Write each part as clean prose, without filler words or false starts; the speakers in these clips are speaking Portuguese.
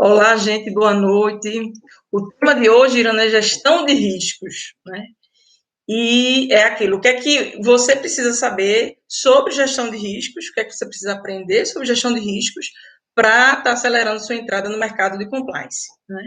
Olá, gente, boa noite. O tema de hoje, Irana, é gestão de riscos, né? E é aquilo, o que é que você precisa saber sobre gestão de riscos, o que é que você precisa aprender sobre gestão de riscos para estar acelerando sua entrada no mercado de compliance, né?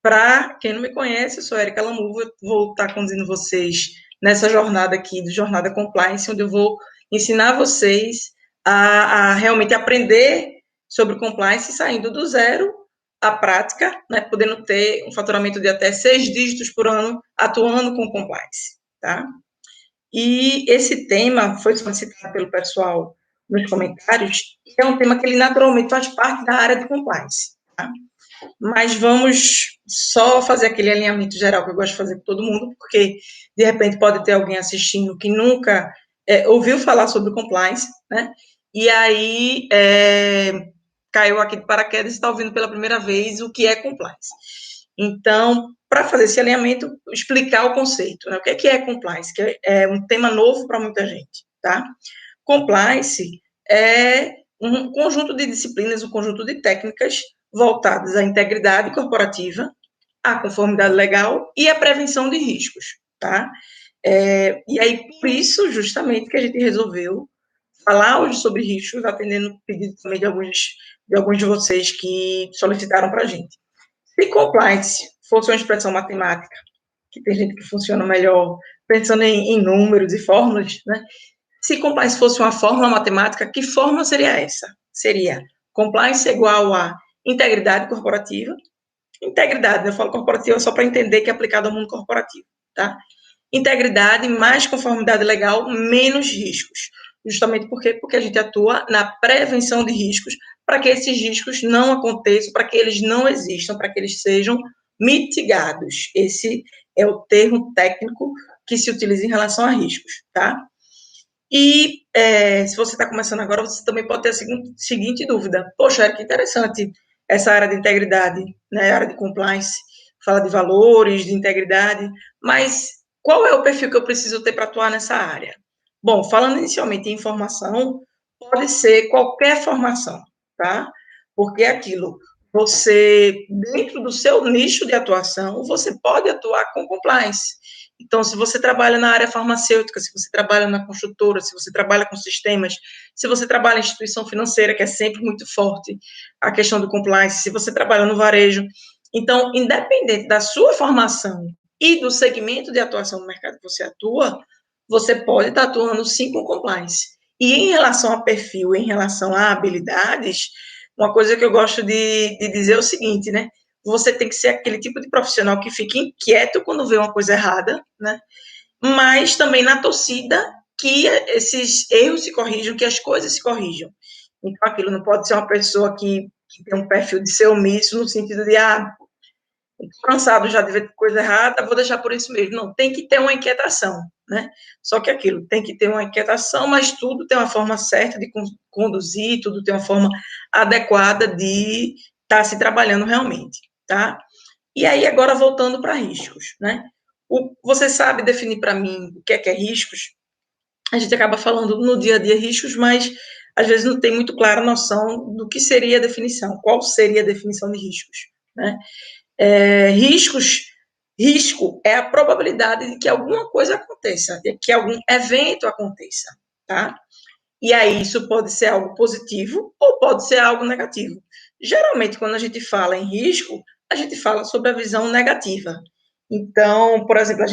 Para quem não me conhece, eu sou Erika Lamuva, vou estar conduzindo vocês nessa jornada aqui do Jornada Compliance, onde eu vou ensinar vocês a realmente aprender sobre compliance, saindo do zero à prática, né, podendo ter um faturamento de até 6 dígitos por ano atuando com compliance, tá? E esse tema foi solicitado pelo pessoal nos comentários, e é um tema que ele naturalmente faz parte da área de compliance, tá? Mas vamos só fazer aquele alinhamento geral que eu gosto de fazer com todo mundo, porque de repente pode ter alguém assistindo que nunca ouviu falar sobre compliance, né? E aí caiu aqui de paraquedas e está ouvindo pela primeira vez o que é compliance. Então, para fazer esse alinhamento, explicar o conceito, né? O que é compliance? Que é um tema novo para muita gente, tá? Compliance é um conjunto de disciplinas, um conjunto de técnicas voltadas à integridade corporativa, à conformidade legal e à prevenção de riscos, tá? E aí, por isso, justamente, que a gente resolveu falar hoje sobre riscos, atendendo o pedido também de alguns de vocês que solicitaram para a gente. Se compliance fosse uma expressão matemática, que tem gente que funciona melhor pensando em números e fórmulas, né? Se compliance fosse uma fórmula matemática, que fórmula seria essa? Seria compliance igual a integridade corporativa. Integridade, eu falo corporativa só para entender que é aplicado ao mundo corporativo, tá? Integridade mais conformidade legal, menos riscos. Justamente porque a gente atua na prevenção de riscos, para que esses riscos não aconteçam, para que eles não existam, para que eles sejam mitigados. Esse é o termo técnico que se utiliza em relação a riscos, tá? E se você está começando agora, você também pode ter a seguinte dúvida. Poxa, que interessante essa área de integridade, né, área de compliance, fala de valores, de integridade, mas qual é o perfil que eu preciso ter para atuar nessa área? Bom, falando inicialmente em informação, pode ser qualquer formação, tá? Porque é aquilo, você, dentro do seu nicho de atuação, você pode atuar com compliance. Então, se você trabalha na área farmacêutica, se você trabalha na construtora, se você trabalha com sistemas, se você trabalha em instituição financeira, que é sempre muito forte a questão do compliance, se você trabalha no varejo. Então, independente da sua formação e do segmento de atuação no mercado que você atua, você pode estar atuando sim com compliance. E em relação a perfil, em relação a habilidades, uma coisa que eu gosto de dizer é o seguinte, né? Você tem que ser aquele tipo de profissional que fica inquieto quando vê uma coisa errada, né? Mas também na torcida que esses erros se corrijam, que as coisas se corrijam. Então, aquilo não pode ser uma pessoa que tem um perfil de ser omisso no sentido de, estou cansado já de ver coisa errada, vou deixar por isso mesmo. Não, tem que ter uma inquietação, né? Só que aquilo, tem que ter uma inquietação, mas tudo tem uma forma certa de conduzir, tudo tem uma forma adequada de estar se trabalhando realmente, tá? E aí, agora, voltando para riscos, né? Você sabe definir para mim o que é riscos? A gente acaba falando no dia a dia riscos, mas às vezes não tem muito clara noção do que seria a definição, qual seria a definição de riscos, né? Risco é a probabilidade de que alguma coisa aconteça, de que algum evento aconteça, tá? E aí isso pode ser algo positivo ou pode ser algo negativo. Geralmente, quando a gente fala em risco, a gente fala sobre a visão negativa. Então, por exemplo,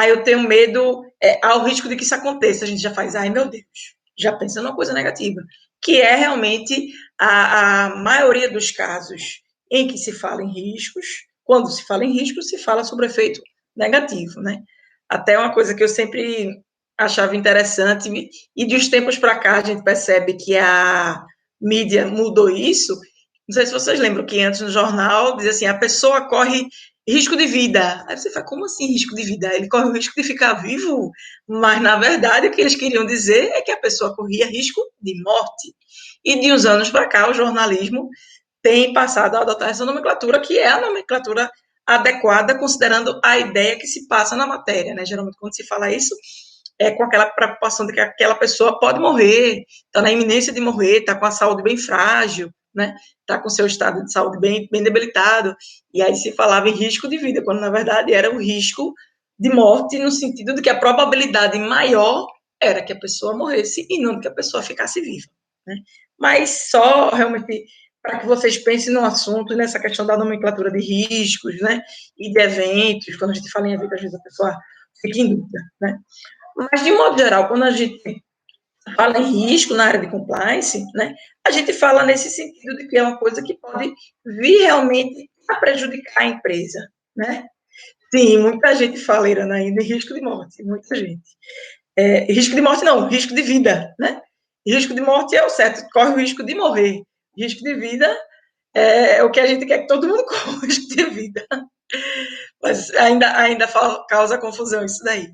eu tenho medo, há o risco de que isso aconteça, a gente já faz, ai meu Deus, já pensa numa coisa negativa, que é realmente a maioria dos casos em que se fala em riscos, quando se fala em riscos, se fala sobre efeito negativo, né? Até uma coisa que eu sempre achava interessante, e de uns tempos para cá a gente percebe que a mídia mudou isso. Não sei se vocês lembram que antes no jornal dizia assim, a pessoa corre risco de vida. Aí você fala, como assim risco de vida? Ele corre o risco de ficar vivo? Mas, na verdade, o que eles queriam dizer é que a pessoa corria risco de morte. E de uns anos para cá, o jornalismo tem passado a adotar essa nomenclatura, que é a nomenclatura adequada, considerando a ideia que se passa na matéria, né? Geralmente, quando se fala isso, é com aquela preocupação de que aquela pessoa pode morrer, está na iminência de morrer, está com a saúde bem frágil, né? Está com seu estado de saúde bem debilitado, e aí se falava em risco de vida, quando na verdade era o risco de morte, no sentido de que a probabilidade maior era que a pessoa morresse e não que a pessoa ficasse viva, né? Mas só realmente para que vocês pensem no assunto, nessa questão da nomenclatura de riscos, né? E de eventos, quando a gente fala em evento, às vezes a pessoa fica em dúvida, né? Mas, de modo geral, quando a gente fala em risco na área de compliance, né, a gente fala nesse sentido de que é uma coisa que pode vir realmente a prejudicar a empresa, né? Sim, muita gente fala, Irana, ainda em risco de morte, muita gente. Risco de morte não, risco de vida, né? Risco de morte é o certo, corre o risco de morrer. Risco de vida é o que a gente quer que todo mundo corra, o risco de vida. Mas ainda causa confusão isso daí.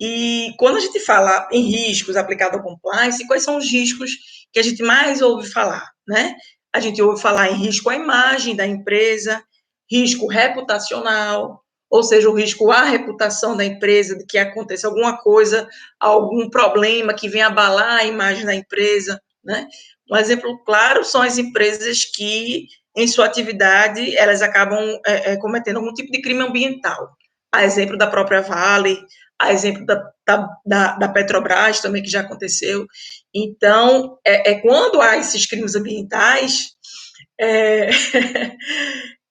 E quando a gente fala em riscos aplicados ao compliance, quais são os riscos que a gente mais ouve falar, né? A gente ouve falar em risco à imagem da empresa, risco reputacional, ou seja, o risco à reputação da empresa, de que aconteça alguma coisa, algum problema que venha abalar a imagem da empresa, né? Um exemplo claro são as empresas que, em sua atividade, elas acabam cometendo algum tipo de crime ambiental. A exemplo da própria Vale, a exemplo da Petrobras também, que já aconteceu. Então, quando há esses crimes ambientais,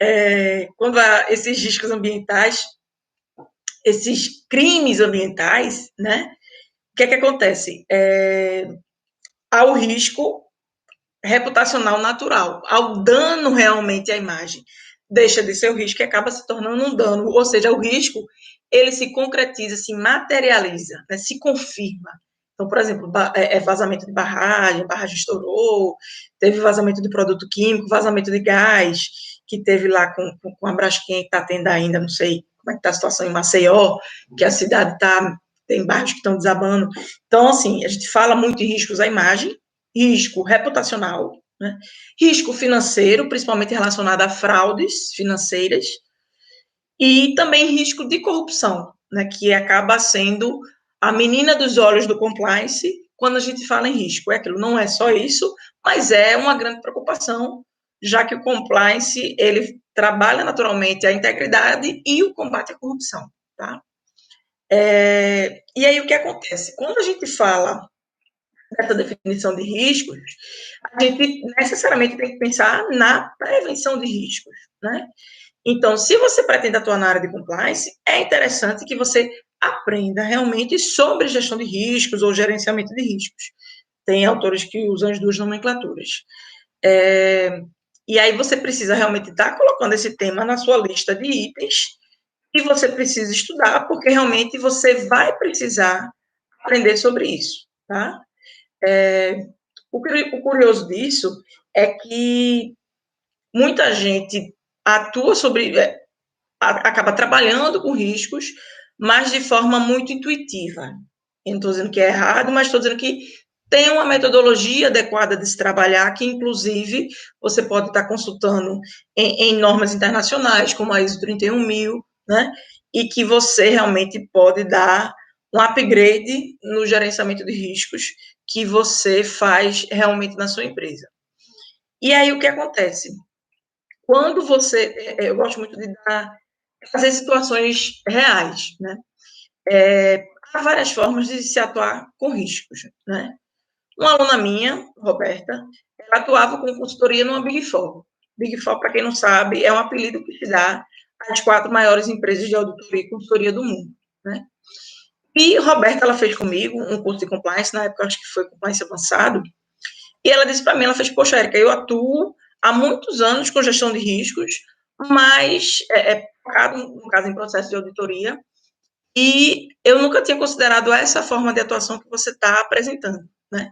é, quando há esses riscos ambientais, esses crimes ambientais, né, o que é que acontece? Há o risco reputacional natural, ao dano realmente à imagem. Deixa de ser o risco e acaba se tornando um dano, ou seja, o risco ele se concretiza, se materializa, né, se confirma. Então, por exemplo, vazamento de barragem estourou, teve vazamento de produto químico, vazamento de gás, que teve lá com a Braskem, que está tendo ainda, não sei como é que está a situação em Maceió, que a cidade tem bairros que estão desabando. Então, assim, a gente fala muito em riscos à imagem, risco reputacional, né? Risco financeiro, principalmente relacionado a fraudes financeiras, e também risco de corrupção, né, que acaba sendo a menina dos olhos do compliance quando a gente fala em risco. Aquilo não é só isso, mas é uma grande preocupação, já que o compliance ele trabalha naturalmente a integridade e o combate à corrupção, tá? E aí o que acontece? Quando a gente fala dessa definição de riscos, a gente necessariamente tem que pensar na prevenção de riscos, né? Então, se você pretende atuar na área de compliance, é interessante que você aprenda realmente sobre gestão de riscos ou gerenciamento de riscos. Tem autores que usam as duas nomenclaturas. E aí você precisa realmente estar colocando esse tema na sua lista de itens e você precisa estudar, porque realmente você vai precisar aprender sobre isso, tá? O curioso disso é que muita gente atua acaba trabalhando com riscos, mas de forma muito intuitiva. Eu não estou dizendo que é errado, mas estou dizendo que tem uma metodologia adequada de se trabalhar, que inclusive você pode estar consultando em normas internacionais, como a ISO 31000, né? E que você realmente pode dar um upgrade no gerenciamento de riscos que você faz realmente na sua empresa. E aí o que acontece? Quando você, eu gosto muito de fazer situações reais, né? Há várias formas de se atuar com riscos, né? Uma aluna minha, Roberta, ela atuava com consultoria numa Big Four. Big Four, para quem não sabe, é um apelido que se dá às 4 maiores empresas de auditoria e consultoria do mundo, né? E Roberta, ela fez comigo um curso de compliance, na época acho que foi compliance avançado, e ela disse para mim, ela fez, poxa, Érica, eu atuo há muitos anos com gestão de riscos, mas focado, no caso, em processo de auditoria, e eu nunca tinha considerado essa forma de atuação que você está apresentando, né?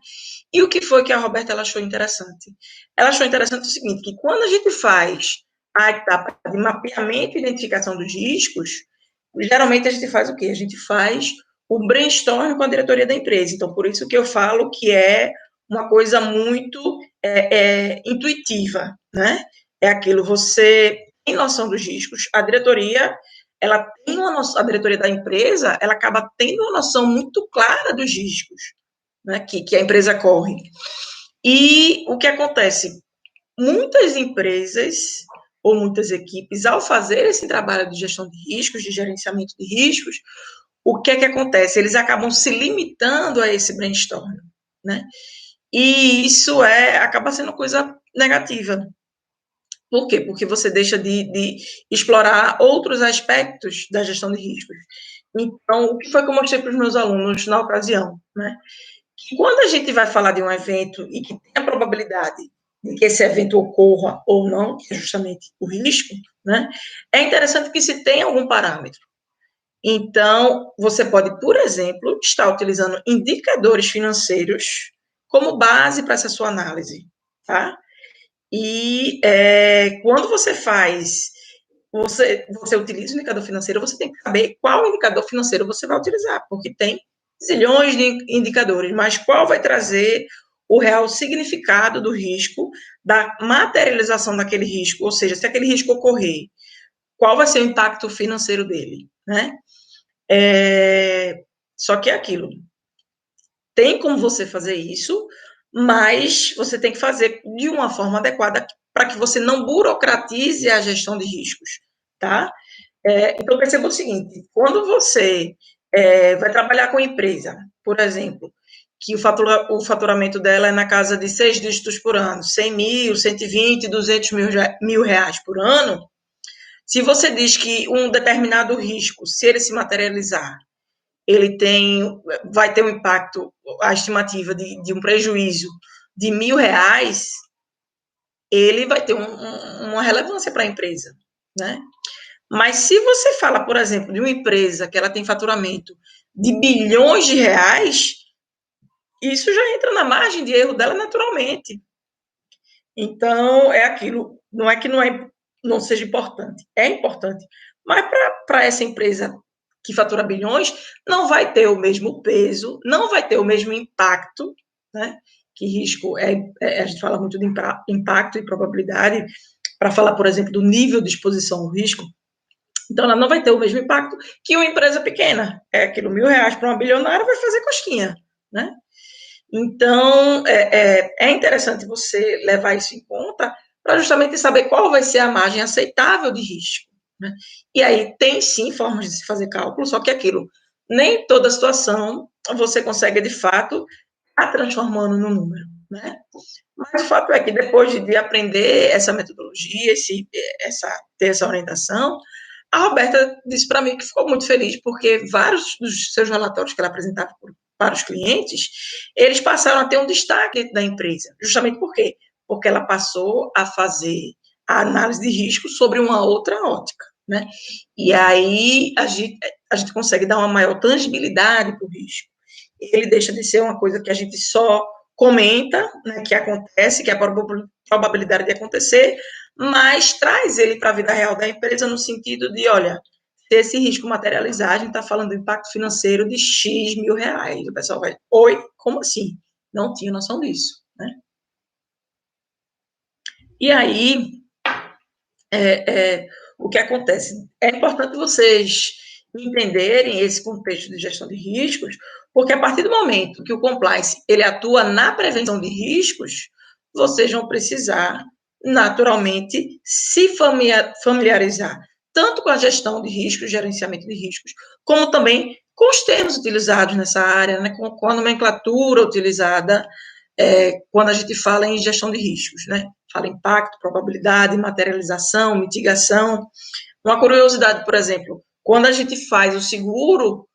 E o que foi que a Roberta ela achou interessante? Ela achou interessante o seguinte, que quando a gente faz a etapa de mapeamento e identificação dos riscos, geralmente a gente faz o quê? A gente faz o brainstorm com a diretoria da empresa. Então, por isso que eu falo que é uma coisa muito intuitiva, né? É aquilo, você tem noção dos riscos, a diretoria, ela tem uma noção, a diretoria da empresa, ela acaba tendo uma noção muito clara dos riscos, né, que a empresa corre. E o que acontece? muitas empresas ou muitas equipes, ao fazer esse trabalho de gestão de riscos, de gerenciamento de riscos, o que é que acontece? Eles acabam se limitando a esse brainstorm, né? E isso acaba sendo coisa negativa. Por quê? Porque você deixa de explorar outros aspectos da gestão de riscos. Então, o que foi que eu mostrei para os meus alunos na ocasião, né? Que quando a gente vai falar de um evento e que tem a probabilidade de que esse evento ocorra ou não, que é justamente o risco, né? É interessante que se tenha algum parâmetro. Então, você pode, por exemplo, estar utilizando indicadores financeiros como base para essa sua análise, tá? E quando você utiliza o indicador financeiro, você tem que saber qual indicador financeiro você vai utilizar, porque tem zilhões de indicadores, mas qual vai trazer o real significado do risco, da materialização daquele risco, ou seja, se aquele risco ocorrer, qual vai ser o impacto financeiro dele, né? Só que é aquilo, tem como você fazer isso, mas você tem que fazer de uma forma adequada para que você não burocratize a gestão de riscos, tá? Então, perceba o seguinte, quando você vai trabalhar com empresa, por exemplo, que o faturamento dela é na casa de 6 dígitos por ano, 100 mil, 120, 200 mil reais por ano, se você diz que um determinado risco, se ele se materializar, ele vai ter um impacto, a estimativa de um prejuízo de R$ 1.000, ele vai ter uma relevância para a empresa, né? Mas se você fala, por exemplo, de uma empresa que ela tem faturamento de bilhões de reais, isso já entra na margem de erro dela naturalmente. Então, é aquilo, não é que não seja importante, é importante, mas para essa empresa que fatura bilhões, não vai ter o mesmo peso, não vai ter o mesmo impacto, né? Que risco a gente fala muito de impacto e probabilidade, para falar, por exemplo, do nível de exposição ao risco. Então, ela não vai ter o mesmo impacto que uma empresa pequena. É aquilo, R$ 1.000 para uma bilionária vai fazer cosquinha, né? Então, é interessante você levar isso em conta para justamente saber qual vai ser a margem aceitável de risco, né? E aí tem sim formas de se fazer cálculo, só que aquilo, nem toda situação você consegue de fato estar transformando no número, né? Mas o fato é que depois de aprender essa metodologia, ter essa orientação, a Roberta disse para mim que ficou muito feliz, porque vários dos seus relatórios que ela apresentava para os clientes, eles passaram a ter um destaque da empresa. Justamente por quê? Porque ela passou a fazer a análise de risco sobre uma outra ótica, né? E aí a gente consegue dar uma maior tangibilidade para o risco. Ele deixa de ser uma coisa que a gente só comenta, né, que acontece, que é a probabilidade de acontecer, mas traz ele para a vida real da empresa no sentido de, olha, se esse risco materializar, a gente está falando do impacto financeiro de X mil reais. O pessoal vai, oi, como assim? Não tinha noção disso, né? E aí, o que acontece? É importante vocês entenderem esse contexto de gestão de riscos, porque a partir do momento que o compliance ele atua na prevenção de riscos, vocês vão precisar naturalmente se familiarizar tanto com a gestão de riscos, gerenciamento de riscos, como também com os termos utilizados nessa área, né, com a nomenclatura utilizada quando a gente fala em gestão de riscos, né? Fala impacto, probabilidade, materialização, mitigação. Uma curiosidade, por exemplo, quando a gente faz o seguro,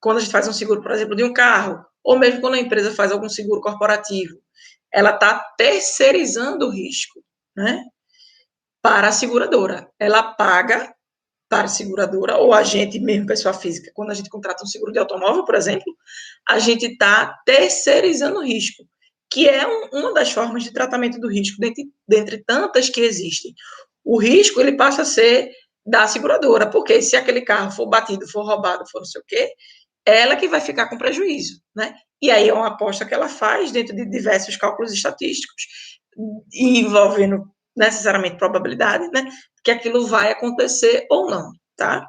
quando a gente faz um seguro, por exemplo, de um carro, ou mesmo quando a empresa faz algum seguro corporativo, ela está terceirizando o risco, né? Para a seguradora. Ela paga para a seguradora, ou a gente mesmo, pessoa física, quando a gente contrata um seguro de automóvel, por exemplo, a gente está terceirizando o risco, que é uma das formas de tratamento do risco, dentre tantas que existem. O risco, ele passa a ser da seguradora, porque se aquele carro for batido, for roubado, for não sei o quê, ela que vai ficar com prejuízo, né? E aí é uma aposta que ela faz dentro de diversos cálculos estatísticos, envolvendo necessariamente probabilidade, né? Que aquilo vai acontecer ou não, tá?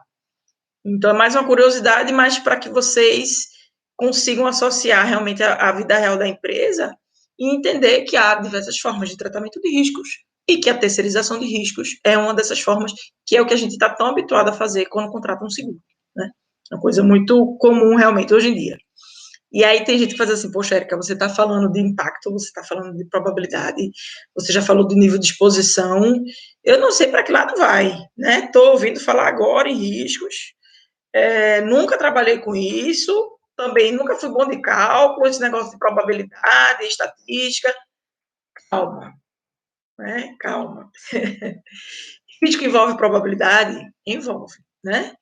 Então é mais uma curiosidade, mas para que vocês consigam associar realmente a vida real da empresa e entender que há diversas formas de tratamento de riscos e que a terceirização de riscos é uma dessas formas, que é o que a gente está tão habituado a fazer quando contrata um seguro, né? É uma coisa muito comum realmente hoje em dia. E aí tem gente que faz assim, poxa, Érica, você está falando de impacto, você está falando de probabilidade, você já falou do nível de exposição, eu não sei para que lado vai, né? Estou ouvindo falar agora em riscos, nunca trabalhei com isso, também nunca fui bom de cálculo, esse negócio de probabilidade, estatística, calma, né? Calma. Risco envolve probabilidade? Envolve, né?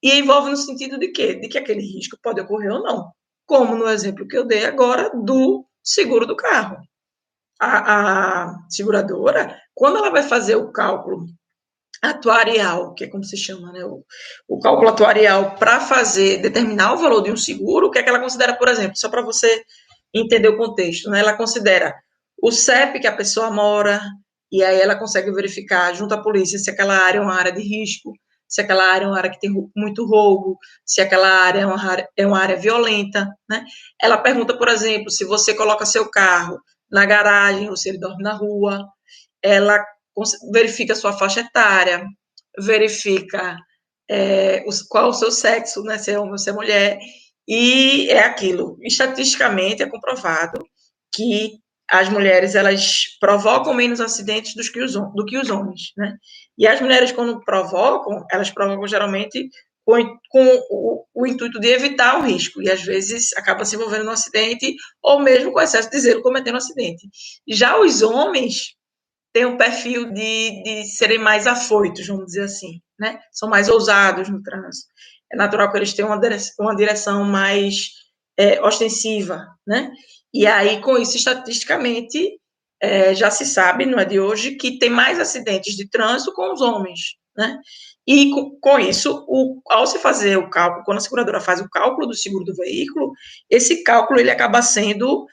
E envolve no sentido de quê? De que aquele risco pode ocorrer ou não. Como no exemplo que eu dei agora do seguro do carro. A seguradora, quando ela vai fazer o cálculo atuarial, que é como se chama, né? O cálculo atuarial para determinar o valor de um seguro, o que é que ela considera, por exemplo, só para você entender o contexto, né? Ela considera o CEP que a pessoa mora, e aí ela consegue verificar junto à polícia se aquela área é uma área de risco, se aquela área é uma área que tem muito roubo, se aquela área é uma área violenta, né? Ela pergunta, por exemplo, se você coloca seu carro na garagem ou se ele dorme na rua, ela verifica a sua faixa etária, verifica qual é o seu sexo, né, se é homem ou se é mulher, e é aquilo. Estatisticamente é comprovado que as mulheres elas provocam menos acidentes do que os homens, né? E as mulheres, quando provocam, elas provocam geralmente com o intuito de evitar o risco, e às vezes acaba se envolvendo no acidente, ou mesmo com excesso de zelo cometendo um acidente. Já os homens têm um perfil de serem mais afoitos, vamos dizer assim, né? São mais ousados no trânsito. É natural que eles tenham uma direção mais ostensiva, né? E aí, com isso, estatisticamente, já se sabe, não é de hoje, que tem mais acidentes de trânsito com os homens, né? E com isso, ao se fazer o cálculo, quando a seguradora faz o cálculo do seguro do veículo, esse cálculo ele acaba sendo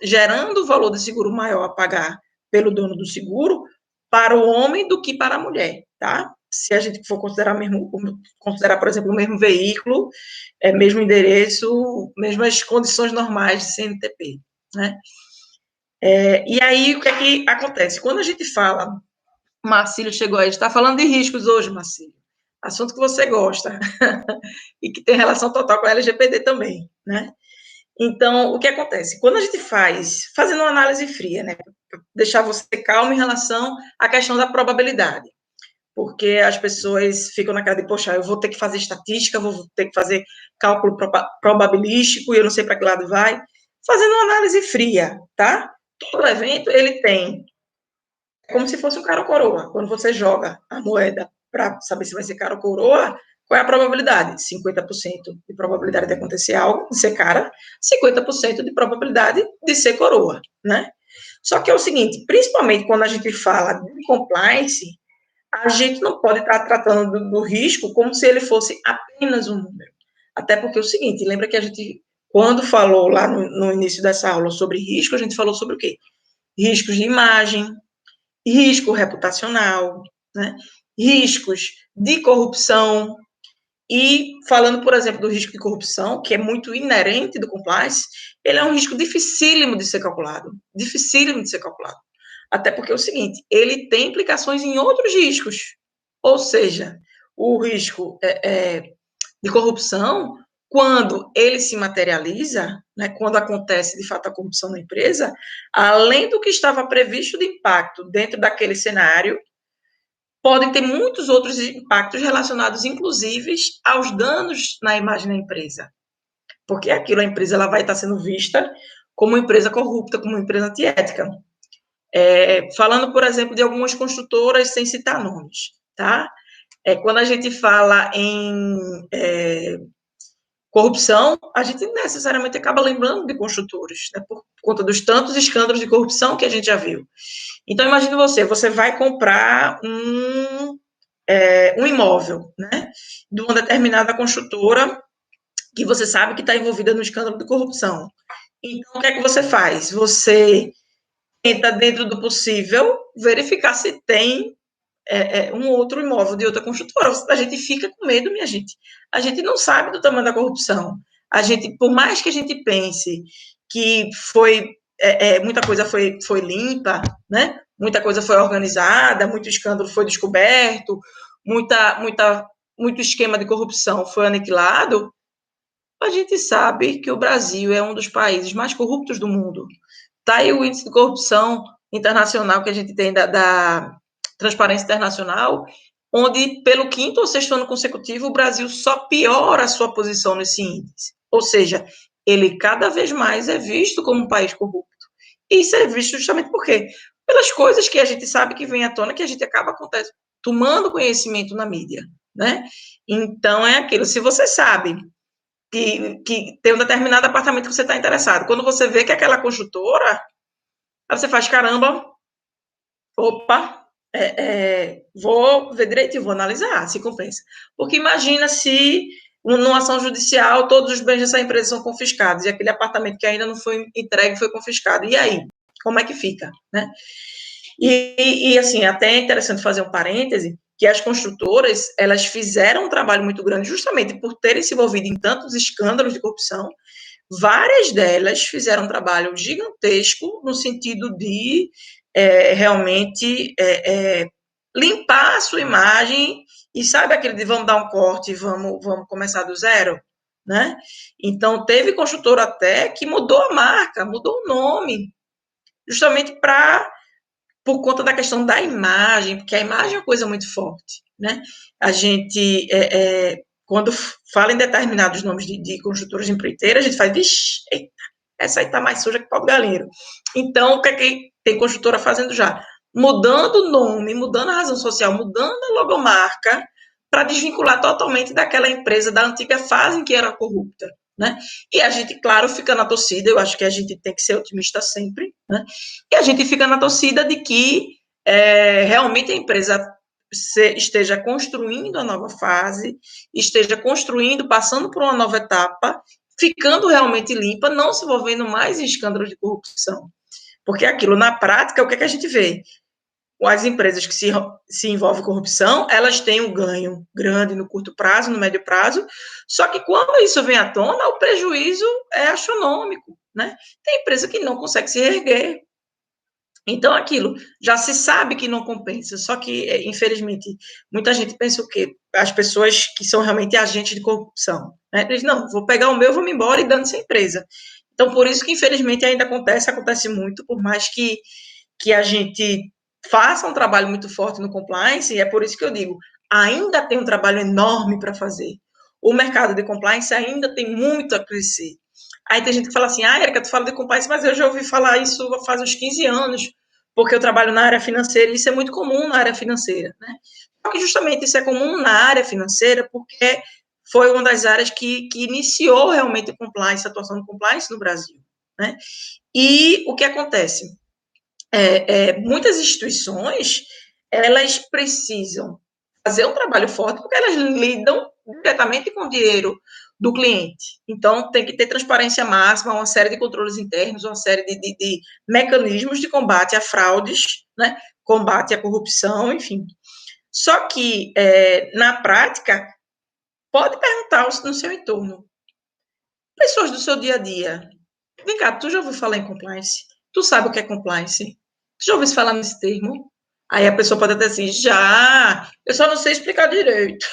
gerando o valor de seguro maior a pagar pelo dono do seguro para o homem do que para a mulher, tá? Se a gente for considerar, por exemplo, o mesmo veículo, mesmo endereço, mesmas condições normais de CNTP, né? E aí, o que é que acontece? Quando a gente fala, Marcílio chegou aí, a gente está falando de riscos hoje, Marcílio, assunto que você gosta, e que tem relação total com a LGPD também, né? Então, o que acontece? Quando a gente fazendo uma análise fria, né, deixar você calmo em relação à questão da probabilidade, porque as pessoas ficam naquela de, poxa, eu vou ter que fazer estatística, vou ter que fazer cálculo probabilístico, e eu não sei para que lado vai, fazendo uma análise fria, tá? Todo evento, ele tem, como se fosse um cara ou coroa, quando você joga a moeda para saber se vai ser cara ou coroa, qual é a probabilidade? 50% de probabilidade de acontecer algo, de ser cara, 50% de probabilidade de ser coroa, né? Só que é o seguinte, principalmente quando a gente fala de compliance, a gente não pode estar tratando do risco como se ele fosse apenas um número. Até porque é o seguinte, lembra que a gente, quando falou lá no início dessa aula sobre risco, a gente falou sobre o quê? Riscos de imagem, risco reputacional, né? Riscos de corrupção, e falando, por exemplo, do risco de corrupção, que é muito inerente do compliance, ele é um risco dificílimo de ser calculado, dificílimo de ser calculado. Até porque é o seguinte, ele tem implicações em outros riscos, ou seja, o risco de corrupção, quando ele se materializa, né, quando acontece de fato a corrupção na empresa, além do que estava previsto de impacto dentro daquele cenário, podem ter muitos outros impactos relacionados, inclusive, aos danos na imagem da empresa. Porque aquilo, a empresa ela vai estar sendo vista como uma empresa corrupta, como uma empresa antiética. Falando, por exemplo, de algumas construtoras, sem citar nomes, tá? Quando a gente fala em corrupção, a gente necessariamente acaba lembrando de construtores, né, por conta dos tantos escândalos de corrupção que a gente já viu. Então, imagine você vai comprar um imóvel, né, de uma determinada construtora que você sabe que está envolvida no escândalo de corrupção. Então, o que é que você faz? Você tenta, dentro do possível, verificar se tem um outro imóvel de outra construtora. A gente fica com medo, minha gente. A gente não sabe do tamanho da corrupção. A gente, por mais que a gente pense que foi muita coisa foi limpa, né? Muita coisa foi organizada, muito escândalo foi descoberto, muito esquema de corrupção foi aniquilado, a gente sabe que o Brasil é um dos países mais corruptos do mundo. Está aí o índice de corrupção internacional que a gente tem da Transparência Internacional, onde, pelo quinto ou sexto ano consecutivo, o Brasil só piora a sua posição nesse índice. Ou seja, ele cada vez mais é visto como um país corrupto. E isso é visto justamente por quê? Pelas coisas que a gente sabe que vem à tona, que a gente acaba tomando conhecimento na mídia, né? Então, é aquilo. Se você sabe que tem um determinado apartamento que você está interessado, quando você vê que é aquela construtora, aí você faz, caramba, opa, vou ver direitinho, vou analisar se compensa. Porque imagina se, numa ação judicial, todos os bens dessa empresa são confiscados e aquele apartamento que ainda não foi entregue foi confiscado. E aí? Como é que fica? Né? E assim, até é interessante fazer um parêntese, que as construtoras, elas fizeram um trabalho muito grande justamente por terem se envolvido em tantos escândalos de corrupção. Várias delas fizeram um trabalho gigantesco no sentido de realmente limpar a sua imagem e sabe aquele de vamos dar um corte e vamos começar do zero, né? Então, teve construtor até que mudou a marca, mudou o nome, justamente por conta da questão da imagem, porque a imagem é uma coisa muito forte, né? A gente, quando fala em determinados nomes de construtoras de empreiteira, a gente faz, vixe, eita, essa aí tá mais suja que pau do galinheiro. Então, o que é que tem construtora fazendo já? Mudando o nome, mudando a razão social, mudando a logomarca, para desvincular totalmente daquela empresa da antiga fase em que era corrupta. Né? E a gente, claro, fica na torcida, eu acho que a gente tem que ser otimista sempre, né? E a gente fica na torcida de que realmente a empresa esteja construindo a nova fase, esteja construindo, passando por uma nova etapa, ficando realmente limpa, não se envolvendo mais em escândalos de corrupção. Porque aquilo, na prática, o que é que a gente vê? As empresas que se envolvem em corrupção, elas têm um ganho grande no curto prazo, no médio prazo, só que quando isso vem à tona, o prejuízo é astronômico, né? Tem empresa que não consegue se reerguer. Então, aquilo já se sabe que não compensa, só que, infelizmente, muita gente pensa o quê? As pessoas que são realmente agentes de corrupção, né? Eles, não, vou pegar o meu, vou me embora e dando-se a empresa. Então, por isso que, infelizmente, ainda acontece muito, por mais que a gente faça um trabalho muito forte no compliance, e é por isso que eu digo, ainda tem um trabalho enorme para fazer. O mercado de compliance ainda tem muito a crescer. Aí tem gente que fala assim, Erika, tu fala de compliance, mas eu já ouvi falar isso faz uns 15 anos, porque eu trabalho na área financeira, e isso é muito comum na área financeira, né? Só que justamente isso é comum na área financeira, porque foi uma das áreas que iniciou realmente o compliance, a atuação do compliance no Brasil, né? E o que acontece? Muitas instituições, elas precisam fazer um trabalho forte, porque elas lidam diretamente com o dinheiro do cliente. Então, tem que ter transparência máxima, uma série de controles internos, uma série de mecanismos de combate a fraudes, né? Combate à corrupção, enfim. Só que, na prática, pode perguntar no seu entorno, pessoas do seu dia a dia, vem cá, tu já ouviu falar em compliance? Tu sabe o que é compliance? Tu já ouviu falar nesse termo? Aí a pessoa pode até assim, já, eu só não sei explicar direito.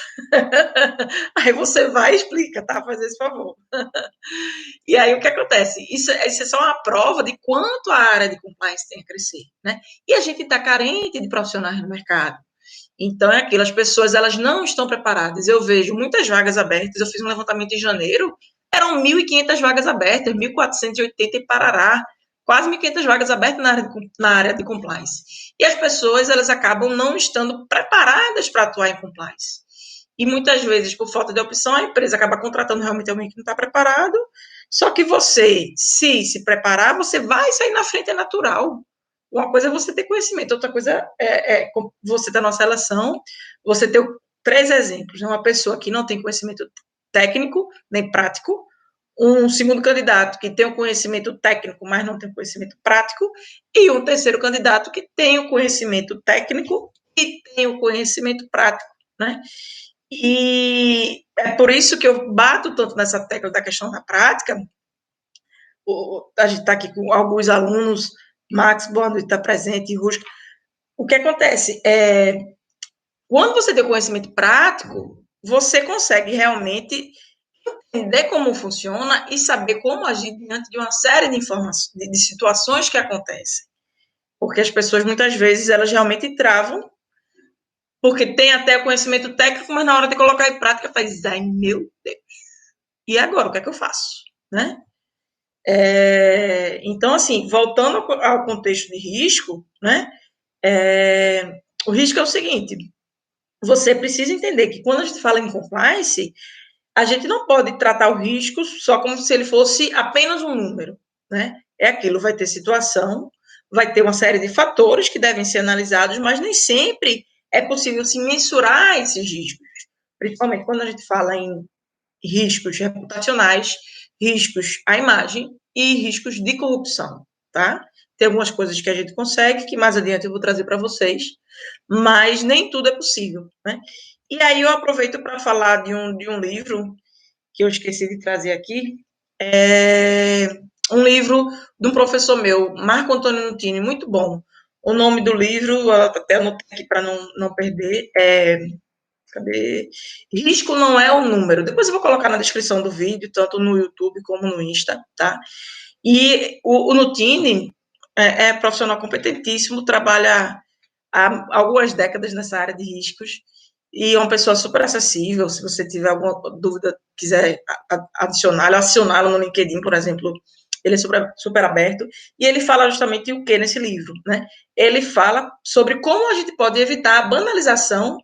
Aí você vai e explica, tá? Faz esse favor. E aí o que acontece? Isso é só uma prova de quanto a área de compliance tem a crescer, né? E a gente está carente de profissionais no mercado. Então é aquilo, as pessoas elas não estão preparadas. Eu vejo muitas vagas abertas, eu fiz um levantamento em janeiro, eram 1.500 vagas abertas, 1.480 em Parará, quase 1.500 vagas abertas na área de compliance. E as pessoas elas acabam não estando preparadas para atuar em compliance. E muitas vezes, por falta de opção, a empresa acaba contratando realmente alguém que não está preparado, só que você, se preparar, você vai sair na frente, é natural. Uma coisa é você ter conhecimento, outra coisa é você da nossa relação, você ter três exemplos, né? Uma pessoa que não tem conhecimento técnico, nem prático, um segundo candidato que tem o conhecimento técnico, mas não tem conhecimento prático, e um terceiro candidato que tem o conhecimento técnico e tem o conhecimento prático, né? E é por isso que eu bato tanto nessa tecla da questão da prática, a gente está aqui com alguns alunos, Max, boa noite, está presente, Rusca. O que acontece? Quando você tem conhecimento prático, você consegue realmente entender como funciona e saber como agir diante de uma série de informações, de situações que acontecem. Porque as pessoas, muitas vezes, elas realmente travam, porque tem até conhecimento técnico, mas na hora de colocar em prática, faz, ai, meu Deus, e agora, o que é que eu faço? Né? Então, assim, voltando ao contexto de risco, né? O risco é o seguinte, você precisa entender que quando a gente fala em compliance, a gente não pode tratar o risco só como se ele fosse apenas um número, né? É aquilo, vai ter situação, vai ter uma série de fatores que devem ser analisados, mas nem sempre é possível se mensurar esses riscos, principalmente quando a gente fala em riscos reputacionais, riscos à imagem e riscos de corrupção, tá? Tem algumas coisas que a gente consegue, que mais adiante eu vou trazer para vocês, mas nem tudo é possível, né? E aí eu aproveito para falar de um livro que eu esqueci de trazer aqui, é um livro de um professor meu, Marco Antônio Nutini, muito bom. O nome do livro, até anotei aqui para não perder, cadê? Risco não é o número. Depois eu vou colocar na descrição do vídeo, tanto no YouTube como no Insta, tá? E o Nutini é profissional competentíssimo, trabalha há algumas décadas nessa área de riscos e é uma pessoa super acessível. Se você tiver alguma dúvida, quiser acioná-lo no LinkedIn, por exemplo, ele é super, super aberto. E ele fala justamente o que nesse livro, né? Ele fala sobre como a gente pode evitar a banalização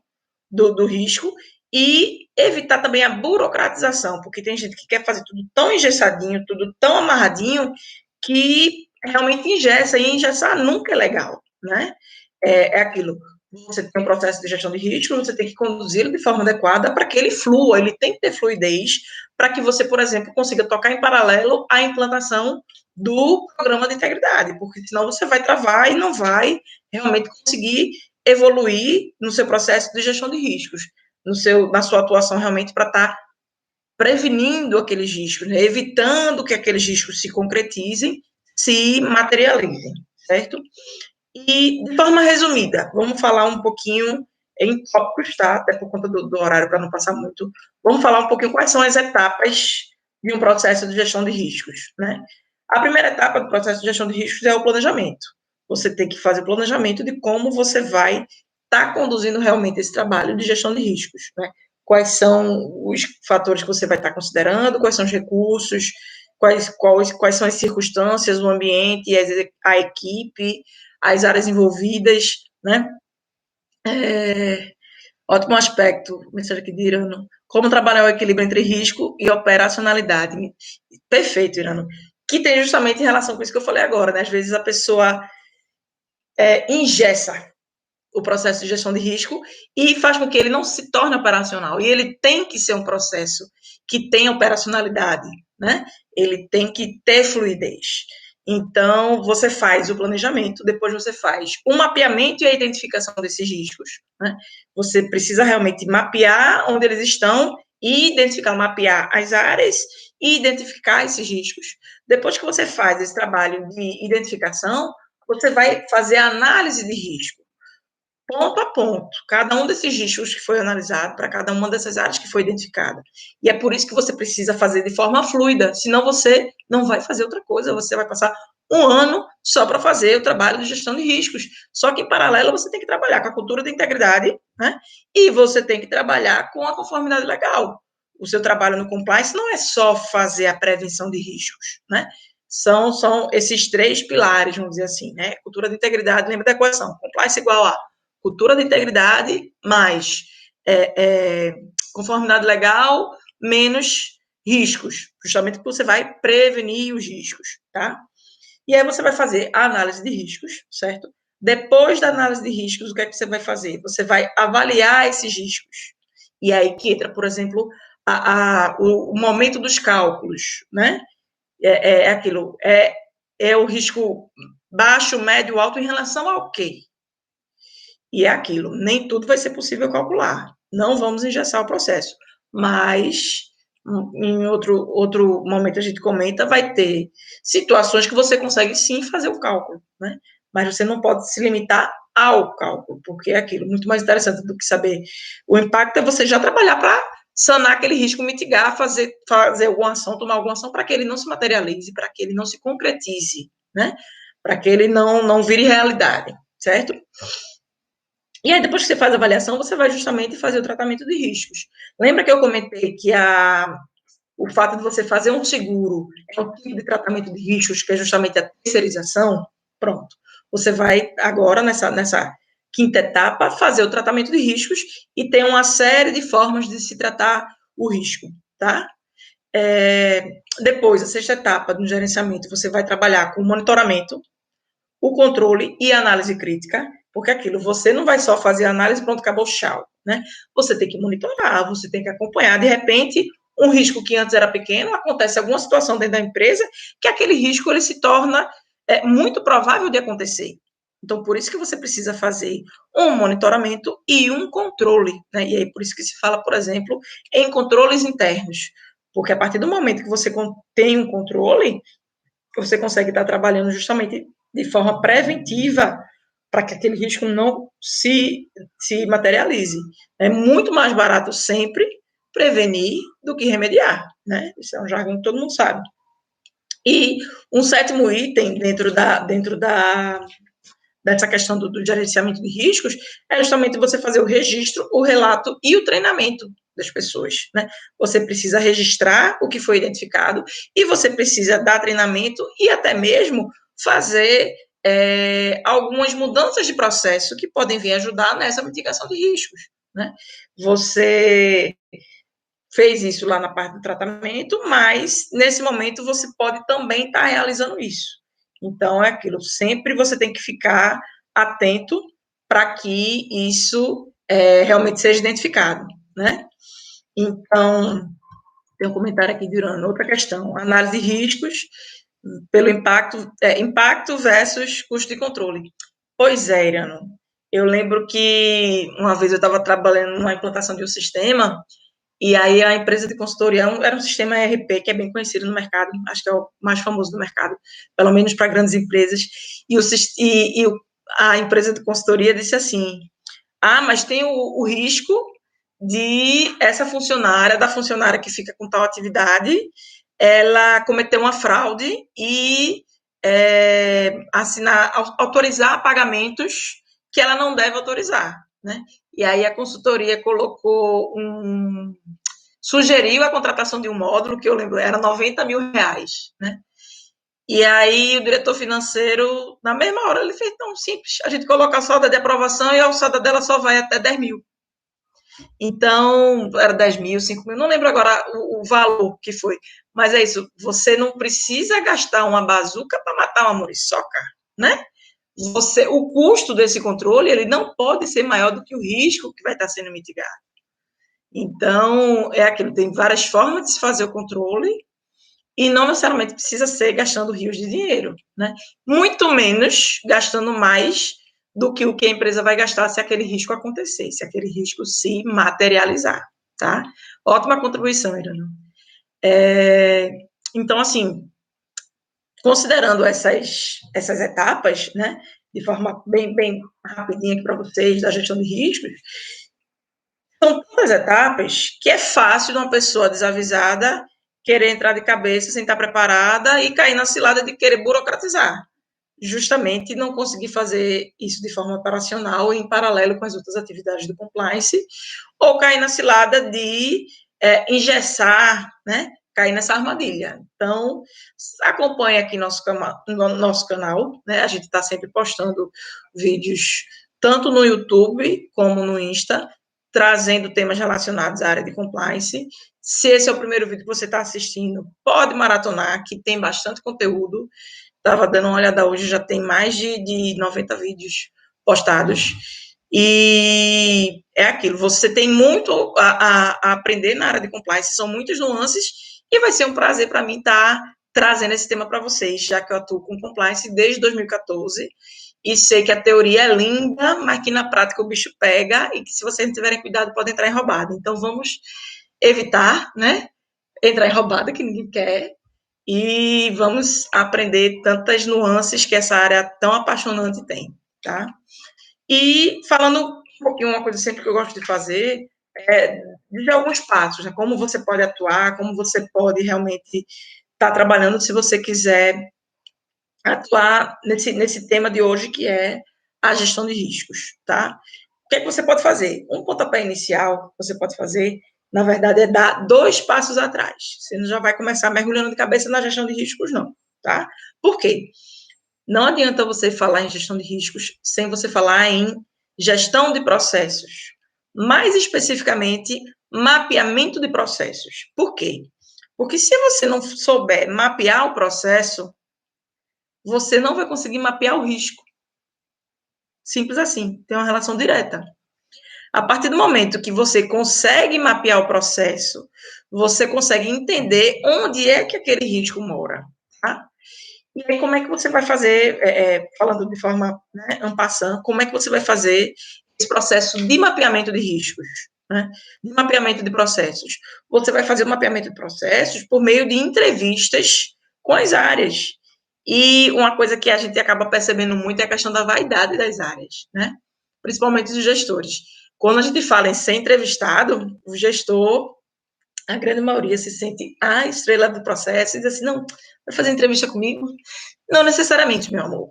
do risco e evitar também a burocratização, porque tem gente que quer fazer tudo tão engessadinho, tudo tão amarradinho, que realmente engessa, e engessar nunca é legal, né? É aquilo, você tem um processo de gestão de risco, você tem que conduzi-lo de forma adequada para que ele flua, ele tem que ter fluidez, para que você, por exemplo, consiga tocar em paralelo a implantação do programa de integridade, porque senão você vai travar e não vai realmente conseguir evoluir no seu processo de gestão de riscos, na sua atuação realmente para estar prevenindo aqueles riscos, né? Evitando que aqueles riscos se concretizem, se materializem, certo? E, de forma resumida, vamos falar um pouquinho em tópicos, tá? Até por conta do horário, para não passar muito. Vamos falar um pouquinho quais são as etapas de um processo de gestão de riscos, né? A primeira etapa do processo de gestão de riscos é o planejamento. Você tem que fazer o planejamento de como você vai estar conduzindo realmente esse trabalho de gestão de riscos, né? Quais são os fatores que você vai estar considerando, quais são os recursos, quais são as circunstâncias, o ambiente, a equipe, as áreas envolvidas, né? Ótimo aspecto, mensagem aqui de Irano. Como trabalhar o equilíbrio entre risco e operacionalidade. Perfeito, Irano. Que tem justamente em relação com isso que eu falei agora, né? Às vezes a pessoa engessa o processo de gestão de risco e faz com que ele não se torne operacional. E ele tem que ser um processo que tenha operacionalidade, né? Ele tem que ter fluidez. Então, você faz o planejamento, depois você faz o mapeamento e a identificação desses riscos, né? Você precisa realmente mapear onde eles estão e identificar, mapear as áreas e identificar esses riscos. Depois que você faz esse trabalho de identificação, você vai fazer a análise de risco ponto a ponto, cada um desses riscos que foi analisado, para cada uma dessas áreas que foi identificada. E é por isso que você precisa fazer de forma fluida, senão você não vai fazer outra coisa, você vai passar um ano só para fazer o trabalho de gestão de riscos. Só que, em paralelo, você tem que trabalhar com a cultura da integridade, né? E você tem que trabalhar com a conformidade legal. O seu trabalho no compliance não é só fazer a prevenção de riscos, né? São esses três pilares, vamos dizer assim, né? Cultura de integridade, lembra da equação. Compliance igual a cultura de integridade mais conformidade legal menos riscos, justamente porque você vai prevenir os riscos, tá? E aí você vai fazer a análise de riscos, certo? Depois da análise de riscos, o que é que você vai fazer? Você vai avaliar esses riscos. E aí que entra, por exemplo, o momento dos cálculos, né? Aquilo, é o risco baixo, médio, alto em relação ao quê? E é aquilo, nem tudo vai ser possível calcular. Não vamos engessar o processo, mas em outro momento a gente comenta, vai ter situações que você consegue sim fazer o cálculo, né? Mas você não pode se limitar ao cálculo, porque é aquilo, muito mais interessante do que saber o impacto é você já trabalhar para sanar aquele risco, mitigar, fazer alguma ação, tomar alguma ação para que ele não se materialize, para que ele não se concretize, né? Para que ele não vire realidade, certo? E aí, depois que você faz a avaliação, você vai justamente fazer o tratamento de riscos. Lembra que eu comentei que o fato de você fazer um seguro é um tipo de tratamento de riscos, que é justamente a terceirização? Pronto. Você vai agora, nessa quinta etapa, fazer o tratamento de riscos e tem uma série de formas de se tratar o risco, tá? Depois, a sexta etapa do gerenciamento, você vai trabalhar com o monitoramento, o controle e a análise crítica, porque aquilo, você não vai só fazer a análise, pronto, acabou, tchau, né? Você tem que monitorar, você tem que acompanhar, de repente, um risco que antes era pequeno, acontece alguma situação dentro da empresa, que aquele risco, ele se torna muito provável de acontecer. Então, por isso que você precisa fazer um monitoramento e um controle, né? E aí, por isso que se fala, por exemplo, em controles internos, porque a partir do momento que você tem um controle, você consegue estar trabalhando justamente de forma preventiva para que aquele risco não se materialize. É muito mais barato sempre prevenir do que remediar, né? Isso é um jargão que todo mundo sabe. E um sétimo item dessa questão do gerenciamento de riscos é justamente você fazer o registro, o relato e o treinamento das pessoas, né? Você precisa registrar o que foi identificado e você precisa dar treinamento e até mesmo fazer algumas mudanças de processo que podem vir ajudar nessa mitigação de riscos, né? Você fez isso lá na parte do tratamento, mas nesse momento você pode também estar realizando isso. Então, é aquilo, sempre você tem que ficar atento para que isso realmente seja identificado, né? Então, tem um comentário aqui durante outra questão, análise de riscos pelo impacto versus custo de controle. Pois é, Irano. Eu lembro que uma vez eu estava trabalhando numa implantação de um sistema e aí a empresa de consultoria era um sistema ERP que é bem conhecido no mercado, acho que é o mais famoso do mercado, pelo menos para grandes empresas. E a empresa de consultoria disse assim: mas tem o risco de da funcionária que fica com tal atividade, ela cometer uma fraude e autorizar pagamentos que ela não deve autorizar, né? E aí a consultoria sugeriu a contratação de um módulo, que eu lembro, era R$ 90.000, né? E aí o diretor financeiro, na mesma hora, ele fez tão simples, a gente coloca a salda de aprovação e a alçada dela só vai até 10 mil. Então, era 10 mil, 5 mil, não lembro agora o valor que foi. Mas é isso, você não precisa gastar uma bazuca para matar uma muriçoca, né? O custo desse controle, ele não pode ser maior do que o risco que vai estar sendo mitigado. Então, é aquilo, tem várias formas de se fazer o controle e não necessariamente precisa ser gastando rios de dinheiro, né? Muito menos gastando mais do que o que a empresa vai gastar se aquele risco acontecer, se aquele risco se materializar, tá? Ótima contribuição, Irana. Então, assim, considerando essas etapas, né, de forma bem rapidinha aqui para vocês, da gestão de riscos, são tantas etapas que é fácil de uma pessoa desavisada querer entrar de cabeça sem estar preparada e cair na cilada de querer burocratizar. Justamente não conseguir fazer isso de forma operacional em paralelo com as outras atividades do compliance, ou cair na cilada de engessar, né? Cair nessa armadilha. Então, acompanhe aqui nosso canal, né? A gente está sempre postando vídeos tanto no YouTube como no Insta, trazendo temas relacionados à área de compliance. Se esse é o primeiro vídeo que você está assistindo, pode maratonar, que tem bastante conteúdo. Estava dando uma olhada hoje, já tem mais de 90 vídeos postados. E é aquilo, você tem muito a aprender na área de compliance, são muitas nuances, e vai ser um prazer para mim estar trazendo esse tema para vocês, já que eu atuo com compliance desde 2014, e sei que a teoria é linda, mas que na prática o bicho pega, e que se vocês não tiverem cuidado, pode entrar em roubada. Então, vamos evitar, né? entrar em roubada que ninguém quer e vamos aprender tantas nuances que essa área tão apaixonante tem, tá? E falando um pouquinho, uma coisa sempre que eu gosto de fazer é de alguns passos, né? Como você pode atuar, como você pode realmente estar trabalhando se você quiser atuar nesse tema de hoje, que é a gestão de riscos, tá? O que é que você pode fazer? Um pontapé inicial que você pode fazer, na verdade, é dar 2 passos atrás. Você não já vai começar mergulhando de cabeça na gestão de riscos, não, tá? Por quê? Não adianta você falar em gestão de riscos sem você falar em gestão de processos. Mais especificamente, mapeamento de processos. Por quê? Porque se você não souber mapear o processo, você não vai conseguir mapear o risco. Simples assim, tem uma relação direta. A partir do momento que você consegue mapear o processo, você consegue entender onde é que aquele risco mora, tá? E aí, como é que você vai fazer, falando de forma, né, en passant, como é que você vai fazer esse processo de mapeamento de riscos, né? De mapeamento de processos. Você vai fazer o mapeamento de processos por meio de entrevistas com as áreas. E uma coisa que a gente acaba percebendo muito é a questão da vaidade das áreas, né? Principalmente dos gestores. Quando a gente fala em ser entrevistado, o gestor, a grande maioria se sente a estrela do processo e diz assim, não, vai fazer entrevista comigo? Não necessariamente, meu amor.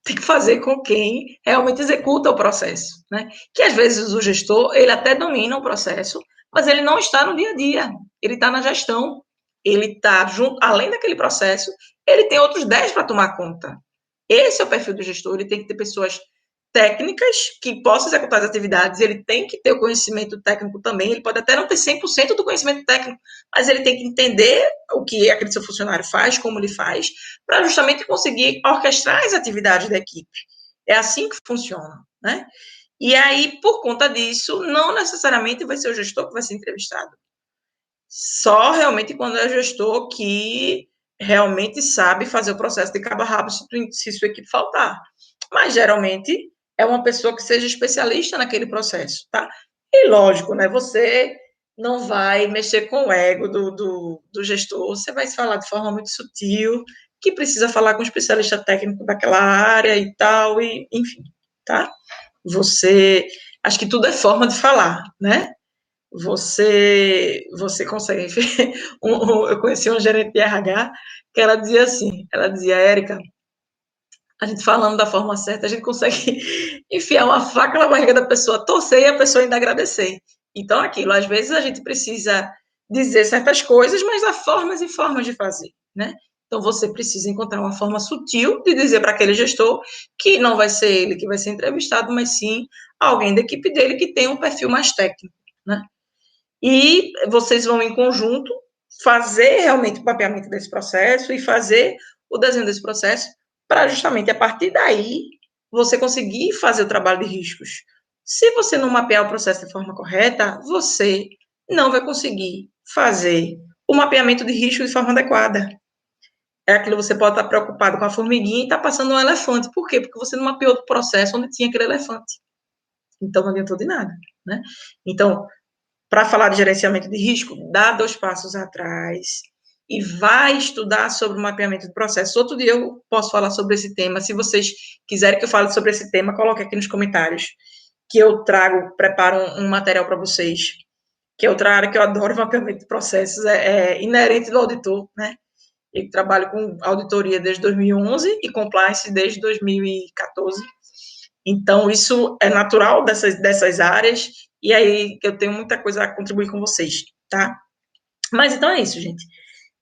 Tem que fazer com quem realmente executa o processo, né? Que às vezes o gestor, ele até domina o processo, mas ele não está no dia a dia, ele está na gestão, ele está junto, além daquele processo, ele tem outros 10 para tomar conta. Esse é o perfil do gestor, ele tem que ter pessoas técnicas que possam executar as atividades, ele tem que ter o conhecimento técnico também, ele pode até não ter 100% do conhecimento técnico, mas ele tem que entender o que aquele seu funcionário faz, como ele faz, para justamente conseguir orquestrar as atividades da equipe. É assim que funciona, né? E aí, por conta disso, não necessariamente vai ser o gestor que vai ser entrevistado. Só realmente quando é o gestor que realmente sabe fazer o processo de cabo a rabo se sua equipe faltar. Mas, geralmente, é uma pessoa que seja especialista naquele processo, tá? E, lógico, né? Você não vai mexer com o ego do gestor, você vai falar de forma muito sutil, que precisa falar com um especialista técnico daquela área e tal, e enfim, tá? Você, acho que tudo é forma de falar, né? Você consegue. Eu conheci uma gerente de RH que ela dizia assim, ela dizia, Érica, a gente falando da forma certa, a gente consegue enfiar uma faca na barriga da pessoa, torcer e a pessoa ainda agradecer. Então, aquilo, às vezes a gente precisa dizer certas coisas, mas há formas e formas de fazer, né? Então, você precisa encontrar uma forma sutil de dizer para aquele gestor que não vai ser ele que vai ser entrevistado, mas sim alguém da equipe dele que tem um perfil mais técnico, né? E vocês vão, em conjunto, fazer realmente o mapeamento desse processo e fazer o desenho desse processo para justamente, a partir daí, você conseguir fazer o trabalho de riscos. Se você não mapear o processo de forma correta, você não vai conseguir fazer o mapeamento de risco de forma adequada. É aquilo que você pode estar preocupado com a formiguinha e estar passando um elefante. Por quê? Porque você não mapeou o processo onde tinha aquele elefante. Então, não adiantou de nada, né? Então, para falar de gerenciamento de risco, dá 2 passos atrás e vai estudar sobre o mapeamento de processos. Outro dia eu posso falar sobre esse tema. Se vocês quiserem que eu fale sobre esse tema, coloque aqui nos comentários, que eu trago, preparo um material para vocês, que é outra área que eu adoro, mapeamento de processos, é inerente do auditor, né? Eu trabalho com auditoria desde 2011 e compliance desde 2014. Então, isso é natural dessas áreas, e aí eu tenho muita coisa a contribuir com vocês, tá? Mas então é isso, gente.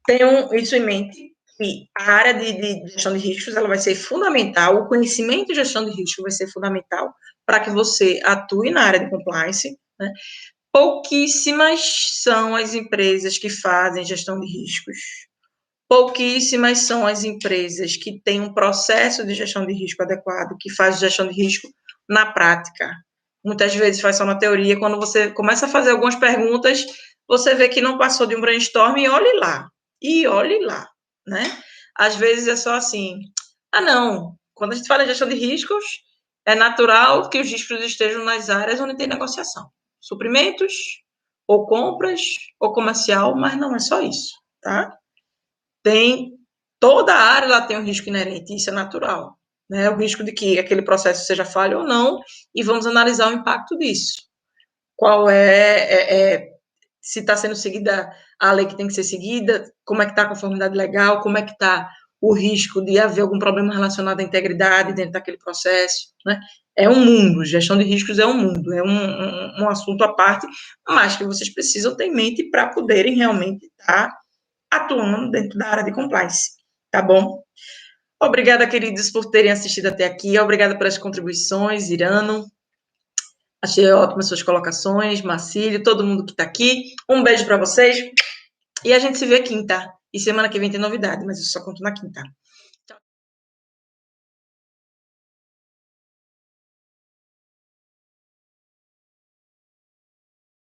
Tenham isso em mente, que a área de gestão de riscos ela vai ser fundamental, o conhecimento de gestão de risco vai ser fundamental para que você atue na área de compliance, né? Pouquíssimas são as empresas que fazem gestão de riscos. Pouquíssimas são as empresas que têm um processo de gestão de risco adequado, que faz gestão de risco na prática. Muitas vezes faz só na teoria, quando você começa a fazer algumas perguntas, você vê que não passou de um brainstorm e olhe lá, né? Às vezes é só assim, não, quando a gente fala em gestão de riscos, é natural que os riscos estejam nas áreas onde tem negociação. Suprimentos, ou compras ou comercial, mas não é só isso, tá? Tem toda a área ela tem um risco inerente, isso é natural, né? O risco de que aquele processo seja falho ou não, e vamos analisar o impacto disso. Qual se está sendo seguida a lei que tem que ser seguida, como é que está a conformidade legal, como é que está o risco de haver algum problema relacionado à integridade dentro daquele processo, né? É um mundo, gestão de riscos é um mundo, é um assunto à parte, mas que vocês precisam ter em mente para poderem realmente estar atuando dentro da área de compliance, tá bom? Obrigada, queridos, por terem assistido até aqui, obrigada pelas contribuições, Irano, achei ótimas suas colocações, Marcílio, todo mundo que está aqui, um beijo para vocês, e a gente se vê quinta. E semana que vem tem novidade, mas eu só conto na quinta.